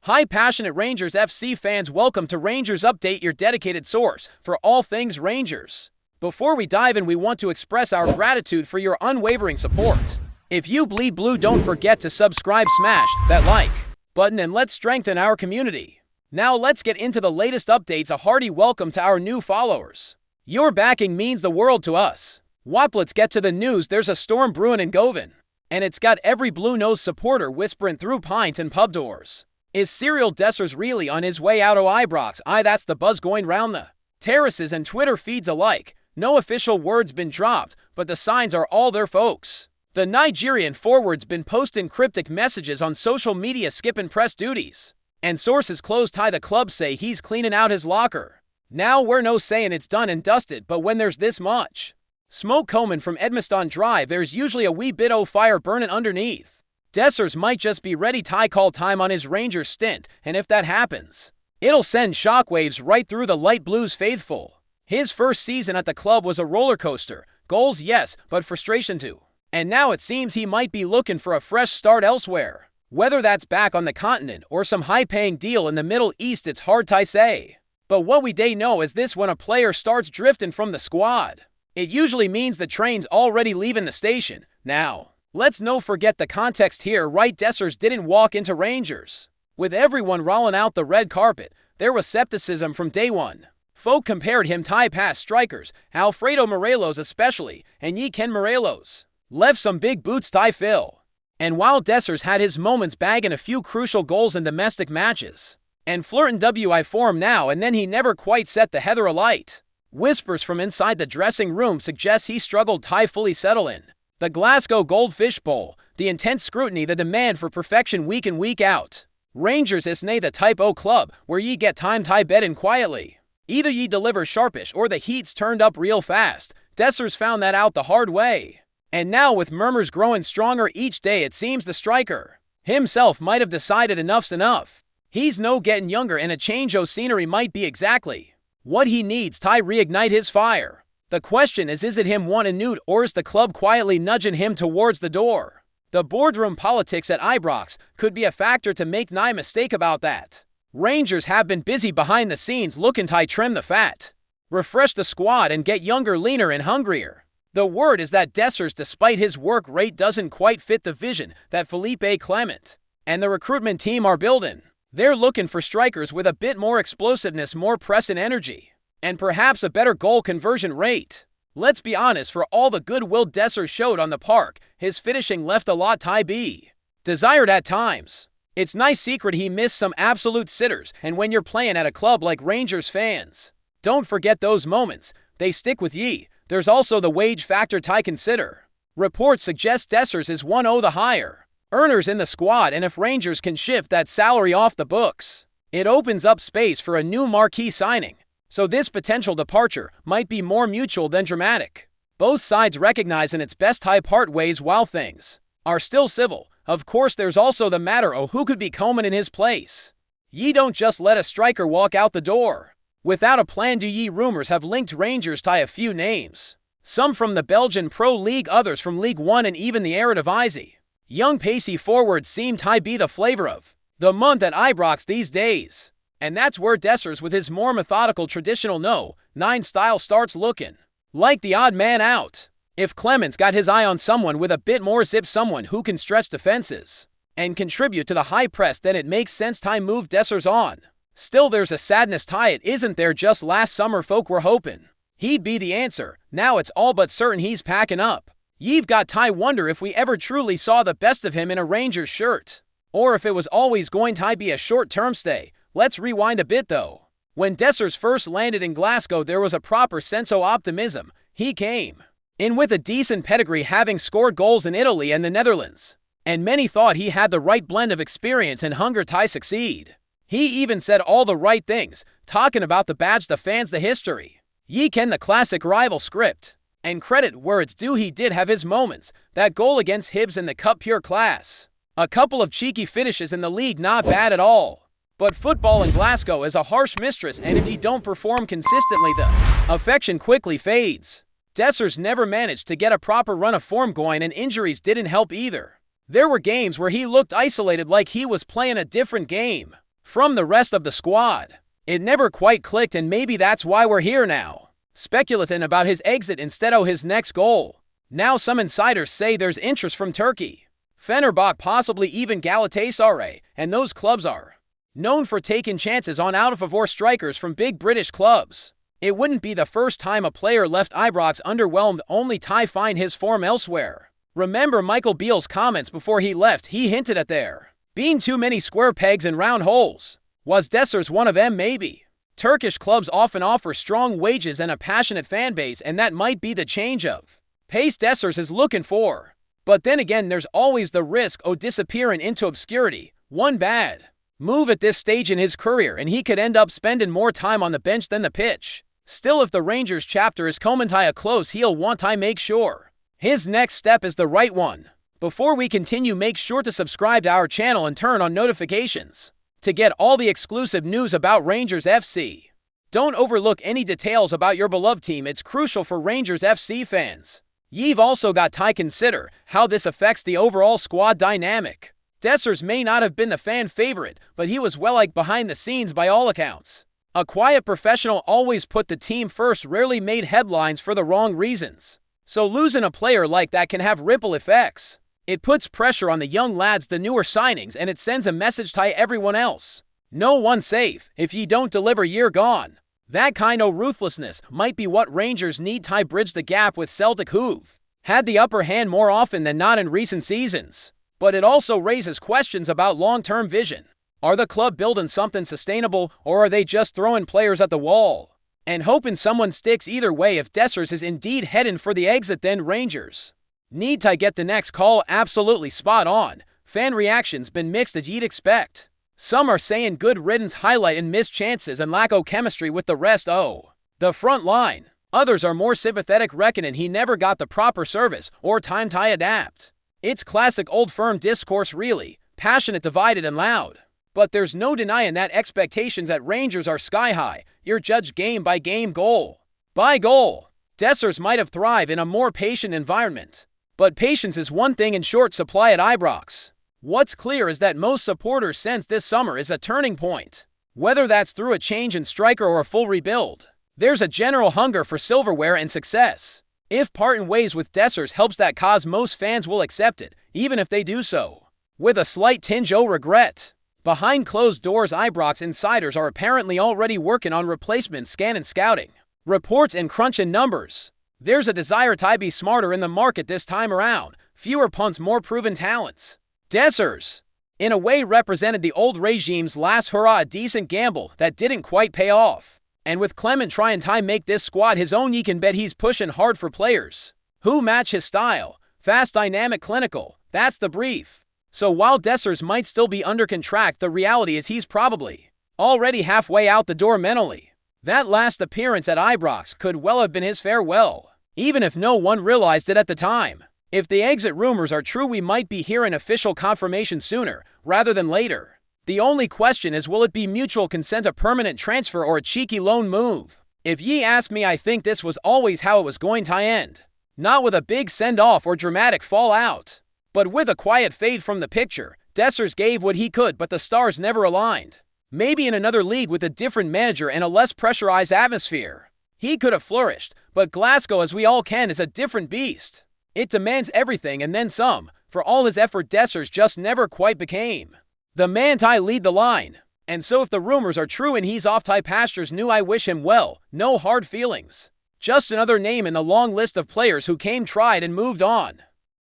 Hi, passionate Rangers FC fans, welcome to Rangers Update, your dedicated source for all things Rangers. Before we dive in, we want to express our gratitude for your unwavering support. If you bleed blue, don't forget to subscribe, smash that like button, and let's strengthen our community. Now let's get into the latest updates. A hearty welcome to our new followers. Your backing means the world to us. Let's get to the news. There's a storm brewing in Govan, and it's got every blue-nosed supporter whispering through pints and pub doors. Is CYRIEL Dessers really on his way out of Ibrox? That's the buzz going round the terraces and Twitter feeds alike. No official word's been dropped, but the signs are all there, folks. The Nigerian forward's been posting cryptic messages on social media, skipping press duties. And sources close to the club say he's cleaning out his locker. Now we're no saying it's done and dusted, but when there's this much smoke coming from Edmiston Drive, there's usually a wee bit o' fire burning underneath. Dessers might just be ready to call time on his Rangers stint, and if that happens, it'll send shockwaves right through the light blues faithful. His first season at the club was a roller coaster. Goals, yes, but frustration too. And now it seems he might be looking for a fresh start elsewhere. Whether that's back on the continent or some high-paying deal in the Middle East, it's hard to say. But what we do know is this: when a player starts drifting from the squad, it usually means the train's already leaving the station. Now, let's no forget the context here, right? Dessers didn't walk into Rangers with everyone rolling out the red carpet. There was skepticism from day one. Folk compared him to past strikers, Alfredo Morelos especially, and Ken Morelos left some big boots to fill. And while Dessers had his moments bagging a few crucial goals in domestic matches and flirting WI form now and then, he never quite set the heather alight. Whispers from inside the dressing room suggest he struggled to fully settle in the Glasgow Goldfish Bowl, the intense scrutiny, the demand for perfection week in, week out. Rangers is nae the type o' club where ye get time to bed in quietly. Either ye deliver sharpish or the heat's turned up real fast. Dessers found that out the hard way. And now, with murmurs growing stronger each day, it seems the striker himself might have decided enough's enough. He's no getting younger, and a change o' scenery might be exactly what he needs to reignite his fire. The question is it him wanting new, or is the club quietly nudging him towards the door? The boardroom politics at Ibrox could be a factor, to make no mistake about that. Rangers have been busy behind the scenes looking to trim the fat, refresh the squad, and get younger, leaner, and hungrier. The word is that Dessers, despite his work rate, doesn't quite fit the vision that Felipe Clement and the recruitment team are building. They're looking for strikers with a bit more explosiveness, more press and energy, and perhaps a better goal conversion rate. Let's be honest, for all the goodwill Dessers showed on the park, his finishing left a lot to be desired at times. It's no secret he missed some absolute sitters, and when you're playing at a club like Rangers, fans don't forget those moments. They stick with ye. There's also the wage factor to consider. Reports suggest Dessers is one o' the higher earners in the squad, and if Rangers can shift that salary off the books, it opens up space for a new marquee signing. So this potential departure might be more mutual than dramatic. Both sides recognizing it's best to part ways while things are still civil. Of course, there's also the matter of who could be coming in his place. Ye don't just let a striker walk out the door without a plan, do ye? Rumors have linked Rangers to a few names, some from the Belgian Pro League, others from League One, and even the Eredivisie. Young pacey forwards seem to be the flavor of the month at Ibrox these days. And that's where Dessers, with his more methodical traditional no-9 style, starts looking like the odd man out. If Clement's got his eye on someone with a bit more zip, someone who can stretch defenses and contribute to the high press, then it makes sense to move Dessers on. Still, there's a sadness to it, isn't there? Just last summer folk were hoping he'd be the answer. Now it's all but certain he's packing up. You've got to wonder if we ever truly saw the best of him in a Rangers shirt, or if it was always going to be a short-term stay. Let's rewind a bit though. When Dessers first landed in Glasgow, there was a proper sense of optimism. He came in with a decent pedigree, having scored goals in Italy and the Netherlands, and many thought he had the right blend of experience and hunger to succeed. He even said all the right things, talking about the badge, the fans, the history. Ye ken the classic rival script. And credit where it's due, he did have his moments. That goal against Hibs in the Cup, pure class. A couple of cheeky finishes in the league, not bad at all. But football in Glasgow is a harsh mistress, and if you don't perform consistently, the affection quickly fades. Dessers never managed to get a proper run of form going, and injuries didn't help either. There were games where he looked isolated, like he was playing a different game. from the rest of the squad. It never quite clicked, and maybe that's why we're here now, speculating about his exit instead of his next goal. Now some insiders say there's interest from Turkey, Fenerbahçe, possibly even Galatasaray, and those clubs are known for taking chances on out-of-favor strikers from big British clubs. It wouldn't be the first time a player left Ibrox underwhelmed, only to find his form elsewhere. Remember Michael Beale's comments before he left? He hinted at there being too many square pegs in round holes. Was Dessers one of them? Maybe. Turkish clubs often offer strong wages and a passionate fan base, and that might be the change of pace Dessers is looking for. But then again, there's always the risk of disappearing into obscurity. One bad move at this stage in his career and he could end up spending more time on the bench than the pitch. Still, if the Rangers chapter is coming to a close, he'll want to make sure his next step is the right one. Before we continue, make sure to subscribe to our channel and turn on notifications to get all the exclusive news about Rangers FC. Don't overlook any details about your beloved team. It's crucial for Rangers FC fans. You've also got to consider how this affects the overall squad dynamic. Dessers may not have been the fan favorite, but he was well liked behind the scenes by all accounts. A quiet professional, always put the team first, rarely made headlines for the wrong reasons. So losing a player like that can have ripple effects. It puts pressure on the young lads, the newer signings, and it sends a message to everyone else. No one's safe. If ye don't deliver, you're gone. That kind of ruthlessness might be what Rangers need to bridge the gap with Celtic, who've had the upper hand more often than not in recent seasons. But it also raises questions about long-term vision. Are the club building something sustainable, or are they just throwing players at the wall and hoping someone sticks? Either way, if Dessers is indeed heading for the exit, then Rangers need to get the next call absolutely spot on. Fan reactions been mixed, as you'd expect. Some are saying good riddance, highlighting missed chances and lack of chemistry with the rest of the front line. Others are more sympathetic, reckoning he never got the proper service or time to adapt. It's classic old firm discourse, really passionate, divided, and loud. But there's no denying that expectations at Rangers are sky high. You're judged game by game, goal by goal. Dessers might have thrived in a more patient environment, but patience is one thing in short supply at Ibrox. What's clear is that most supporters sense this summer is a turning point. Whether that's through a change in striker or a full rebuild, there's a general hunger for silverware and success. If parting ways with Dessers helps that cause, most fans will accept it, even if they do so with a slight tinge of regret. Behind closed doors, Ibrox insiders are apparently already working on replacements, scanning scouting reports and crunching numbers. There's a desire to be smarter in the market this time around. Fewer punts, more proven talents. Dessers, in a way, represented the old regime's last hurrah, a decent gamble that didn't quite pay off. And with Clement trying to make this squad his own, you can bet he's pushing hard for players who match his style. Fast, dynamic, clinical. That's the brief. So while Dessers might still be under contract, the reality is he's probably already halfway out the door mentally. That last appearance at Ibrox could well have been his farewell, even if no one realized it at the time. If the exit rumors are true, we might be hearing official confirmation sooner rather than later. The only question is, will it be mutual consent, a permanent transfer, or a cheeky loan move? If ye ask me, I think this was always how it was going to end. Not with a big send-off or dramatic fallout, but with a quiet fade from the picture. Dessers gave what he could, but the stars never aligned. Maybe in another league with a different manager and a less pressurized atmosphere, he could have flourished, but Glasgow, as we all can, is a different beast. It demands everything and then some. For all his effort, Dessers just never quite became the man to lead the line. And so if the rumors are true and he's off to pastures new, I wish him well. No hard feelings. Just another name in the long list of players who came, tried, and moved on.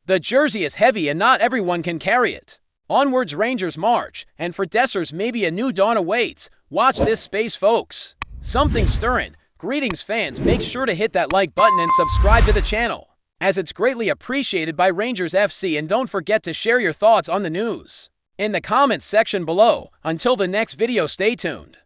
The jersey is heavy and not everyone can carry it. Onwards Rangers march, and for Dessers maybe a new dawn awaits. Watch this space, folks. Something stirring. Greetings, fans. Make sure to hit that like button and subscribe to the channel, as it's greatly appreciated by Rangers FC, and don't forget to share your thoughts on the news in the comments section below. Until the next video, stay tuned.